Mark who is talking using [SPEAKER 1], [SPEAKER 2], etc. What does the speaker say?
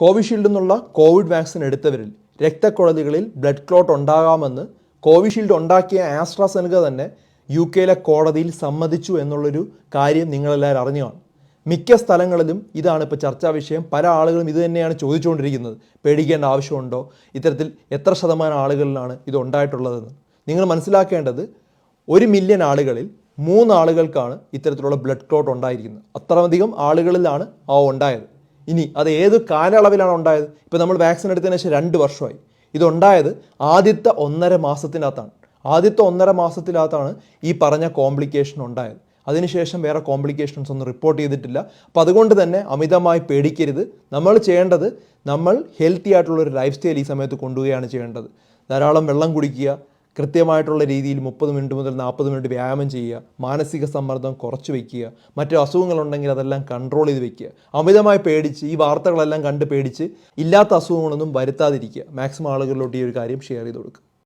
[SPEAKER 1] കോവിഷീൽഡിൽ നിന്നുള്ള Covid vaccine എടുത്തവരിൽ രക്തക്കുഴലുകളിൽ ബ്ലഡ് ക്ലോട്ട് ഉണ്ടാകാമെന്ന് കോവിഷീൽഡ് ഉണ്ടാക്കിയ ആസ്ട്രാസെനക തന്നെ UK കോടതിയിൽ സമ്മതിച്ചു എന്നുള്ളൊരു കാര്യം നിങ്ങളെല്ലാവരും അറിഞ്ഞു കാണും. മിക്ക സ്ഥലങ്ങളിലും ഇതാണ് ഇപ്പോൾ ചർച്ചാ വിഷയം. പല ആളുകളും ഇത് തന്നെയാണ് ചോദിച്ചുകൊണ്ടിരിക്കുന്നത്. പേടിക്കേണ്ട ആവശ്യമുണ്ടോ, ഇത്തരത്തിൽ എത്ര ശതമാനം ആളുകളിലാണ് ഇത് ഉണ്ടായിട്ടുള്ളതെന്ന്. നിങ്ങൾ മനസ്സിലാക്കേണ്ടത് 1 മില്യൺ ആളുകളിൽ 3 ആളുകൾക്കാണ് ഇത്തരത്തിലുള്ള ബ്ലഡ് ക്ലോട്ട് ഉണ്ടായിരിക്കുന്നത്. അത്രയധികം ആളുകളിലാണ് ഉണ്ടായത്. ഇനി അത് ഏത് കാലയളവിലാണ് ഉണ്ടായത്? ഇപ്പോൾ നമ്മൾ വാക്സിൻ എടുത്തതിന് ശേഷം 2 വർഷമായി. ഇതുണ്ടായത് ആദ്യത്തെ 1.5 മാസത്തിനകത്താണ്. ആദ്യത്തെ 1.5 മാസത്തിനകത്താണ് ഈ പറഞ്ഞ കോംപ്ലിക്കേഷൻ ഉണ്ടായത്. അതിനുശേഷം വേറെ കോംപ്ലിക്കേഷൻസ് ഒന്നും റിപ്പോർട്ട് ചെയ്തിട്ടില്ല. അപ്പോൾ അതുകൊണ്ട് തന്നെ അമിതമായി പേടിക്കരുത്. നമ്മൾ ചെയ്യേണ്ടത്, നമ്മൾ ഹെൽത്തി ആയിട്ടുള്ളൊരു ലൈഫ് സ്റ്റൈൽ ഈ സമയത്ത് കൊണ്ടുപോവുകയാണ് ചെയ്യേണ്ടത്. ധാരാളം വെള്ളം കുടിക്കുക, കൃത്യമായിട്ടുള്ള രീതിയിൽ 30 മിനിറ്റ് മുതൽ 40 മിനിറ്റ് വ്യായാമം ചെയ്യുക, മാനസിക സമ്മർദ്ദം കുറച്ച് വയ്ക്കുക, മറ്റു അസുഖങ്ങളുണ്ടെങ്കിൽ അതെല്ലാം കൺട്രോൾ ചെയ്ത് വയ്ക്കുക. അമിതമായി പേടിച്ച് ഈ വാർത്തകളെല്ലാം കണ്ട് പേടിച്ച് ഇല്ലാത്ത അസുഖങ്ങളൊന്നും വരുത്താതിരിക്കുക. മാക്സിമം ആളുകളിലോട്ട് ഈ ഒരു കാര്യം ഷെയർ ചെയ്ത് കൊടുക്കുക.